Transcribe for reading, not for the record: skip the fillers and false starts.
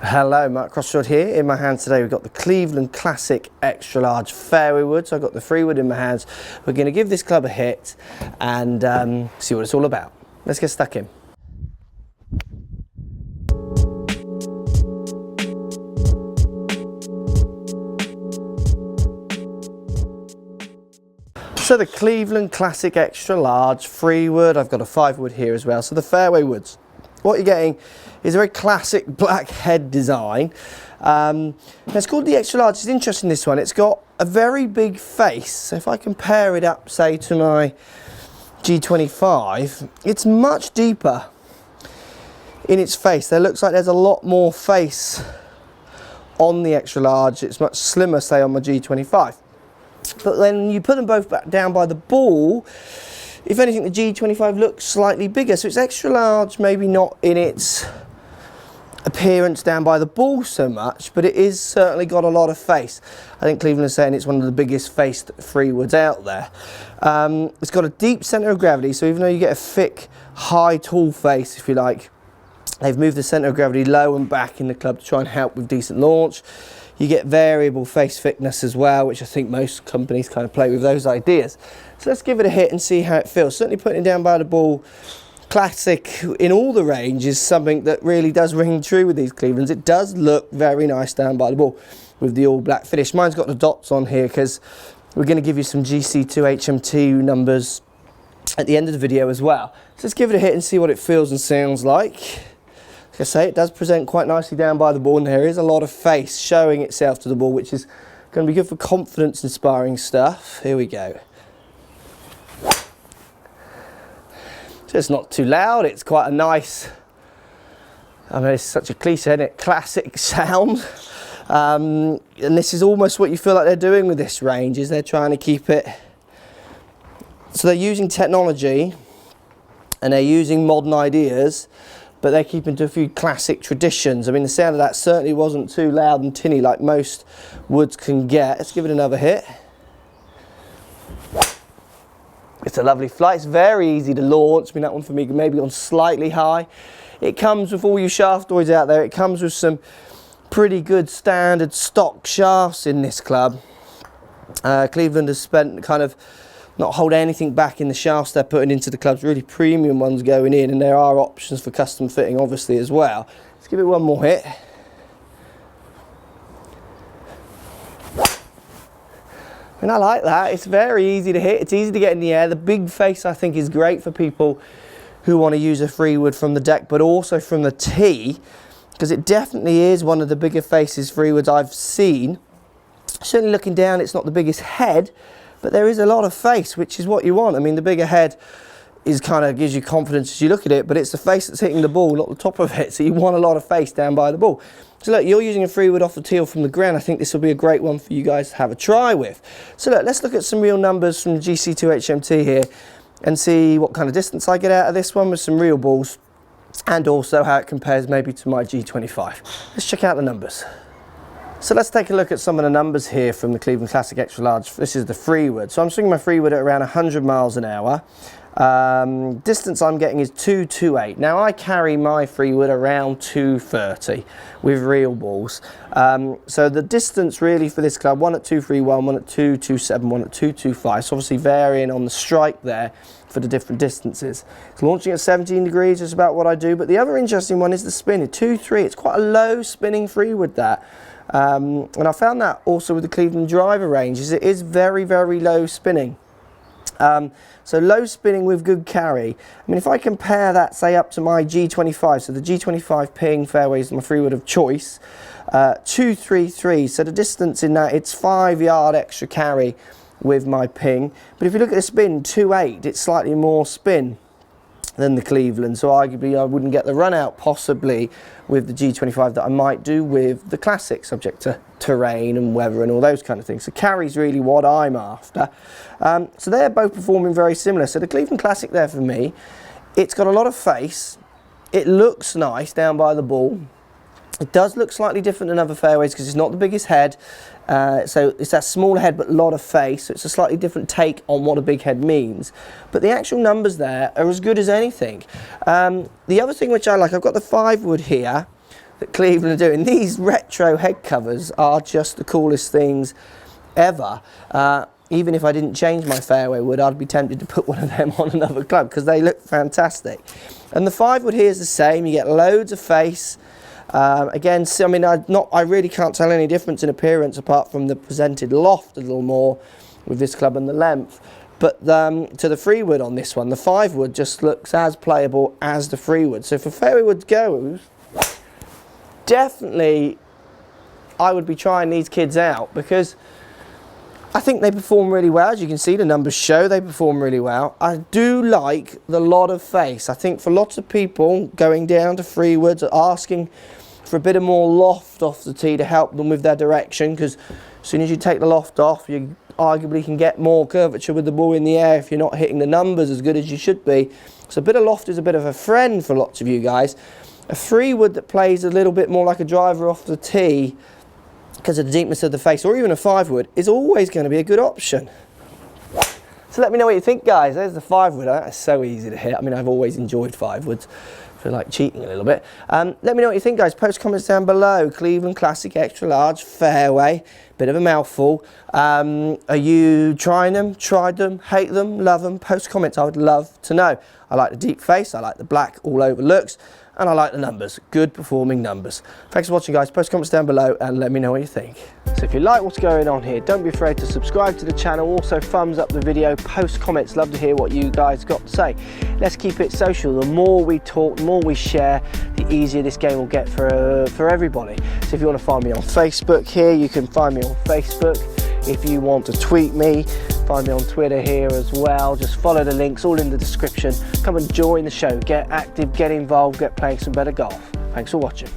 Hello, Mark Crossfield here. In my hands today we've got the Cleveland Classic Extra Large Fairway wood. So I've got the 3 wood in my hands. We're going to give this club a hit and see what it's all about. Let's get stuck in. So the Cleveland Classic Extra Large 3 wood. I've got a 5 wood here as well. So the fairway woods. What you're getting is a very classic black head design. It's called the Extra Large. It's interesting, this one. It's got a very big face. So if I compare it up, say, to my G25, it's much deeper in its face. There looks like there's a lot more face on the Extra Large. It's much slimmer, say, on my G25. But then you put them both back down by the ball, if anything, the G25 looks slightly bigger. So it's extra large, maybe not in its appearance down by the ball so much, but it is certainly got a lot of face. I think Cleveland is saying it's one of the biggest faced 3 woods out there. It's got a deep centre of gravity, so even though you get a thick, high, tall face, if you like, they've moved the centre of gravity low and back in the club to try and help with decent launch. You get variable face thickness as well, which I think most companies kind of play with those ideas. So let's give it a hit and see how it feels. Certainly putting it down by the ball, classic in all the range, is something that really does ring true with these Clevelands. It does look very nice down by the ball with the all black finish. Mine's got the dots on here because we're going to give you some GC2 HMT numbers at the end of the video as well. So let's give it a hit and see what it feels and sounds like. Like I say, it does present quite nicely down by the ball, and there is a lot of face showing itself to the ball, which is going to be good for confidence inspiring stuff. Here we go. So it's not too loud, it's quite a nice, I mean, it's such a cliche, isn't it? Classic sound. And this is almost what you feel like they're doing with this range, is they're trying to keep it, so they're using technology and they're using modern ideas, but they're keeping to a few classic traditions. I mean, the sound of that certainly wasn't too loud and tinny like most woods can get. Let's give it another hit. It's a lovely flight. It's very easy to launch. I mean, that one for me maybe on slightly high. It comes with all you shaftoids out there. It comes with some pretty good standard stock shafts in this club. Cleveland has spent kind of not hold anything back in the shafts they're putting into the clubs. Really premium ones going in, and there are options for custom fitting obviously as well. Let's give it one more hit. And I like that. It's very easy to hit. It's easy to get in the air. The big face, I think, is great for people who want to use a 3 wood from the deck, but also from the tee, because it definitely is one of the bigger faces 3 woods I've seen. Certainly looking down, it's not the biggest head, but there is a lot of face, which is what you want. I mean, the bigger head is kind of gives you confidence as you look at it, but it's the face that's hitting the ball, not the top of it. So you want a lot of face down by the ball. So look, you're using a 3 wood off the tee or from the ground. I think this will be a great one for you guys to have a try with. So look, let's look at some real numbers from the GC2 HMT here and see what kind of distance I get out of this one with some real balls, and also how it compares maybe to my G25. Let's check out the numbers. So let's take a look at some of the numbers here from the Cleveland Classic Extra Large. This is the 3 wood. So I'm swinging my 3 wood at around 100 miles an hour. Distance I'm getting is 228. Now I carry my 3 wood around 230 with real balls. So the distance really for this club, one at 231, one at 227, one at 225. So obviously varying on the strike there for the different distances. It's launching at 17 degrees is about what I do. But the other interesting one is the spin at 2.3. It's quite a low spinning 3 wood that. And I found that also with the Cleveland driver range, is it is very, very low spinning. So low spinning with good carry. I mean, if I compare that, say, up to my G25, so the G25 ping fairway is my 3 wood of choice, 233. So the distance in that, it's 5 yard extra carry with my ping. But if you look at the spin, 2.8, it's slightly more spin than the Cleveland, so arguably I wouldn't get the run out possibly with the G25 that I might do with the Classic, subject to terrain and weather and all those kind of things. So carry's really what I'm after. So they're both performing very similar. So the Cleveland Classic there for me, it's got a lot of face, it looks nice down by the ball. It does look slightly different than other fairways because it's not the biggest head, so it's that smaller head but a lot of face, so it's a slightly different take on what a big head means. But the actual numbers there are as good as anything. The other thing which I like, I've got the 5 wood here that Cleveland are doing. These retro head covers are just the coolest things ever. Even if I didn't change my fairway wood, I'd be tempted to put one of them on another club because they look fantastic. And the 5 wood here is the same. You get loads of face. Again, I mean, I really can't tell any difference in appearance apart from the presented loft a little more with this club and the length. But to the 3 wood on this one, the 5 wood just looks as playable as the 3 wood. So for fairway wood goes, definitely I would be trying these kids out because I think they perform really well. As you can see, the numbers show they perform really well. I do like the lot of face. I think for lots of people going down to 3 woods are asking for a bit of more loft off the tee to help them with their direction, because as soon as you take the loft off, you arguably can get more curvature with the ball in the air if you're not hitting the numbers as good as you should be. So a bit of loft is a bit of a friend for lots of you guys. A 3 wood that plays a little bit more like a driver off the tee because of the deepness of the face, or even a 5 wood, is always going to be a good option. So let me know what you think, guys. There's the 5 wood. That's so easy to hit. I mean, I've always enjoyed 5 woods. I feel like cheating a little bit. Let me know what you think, guys. Post comments down below. Cleveland Classic Extra Large Fairway. Bit of a mouthful. Are you trying them, tried them, hate them, love them? Post comments. I would love to know. I like the deep face. I like the black all over looks. And I like the numbers, good performing numbers. Thanks for watching, guys. Post comments down below and let me know what you think. So if you like what's going on here, don't be afraid to subscribe to the channel. Also thumbs up the video, post comments, love to hear what you guys got to say. Let's keep it social. The more we talk, the more we share, the easier this game will get for everybody. So if you want to find me on Facebook here, you can find me on Facebook. If you want to tweet me, find me on Twitter here as well. Just follow the links, all in the description. Come and join the show, get active, get involved, get playing some better golf. Thanks for watching.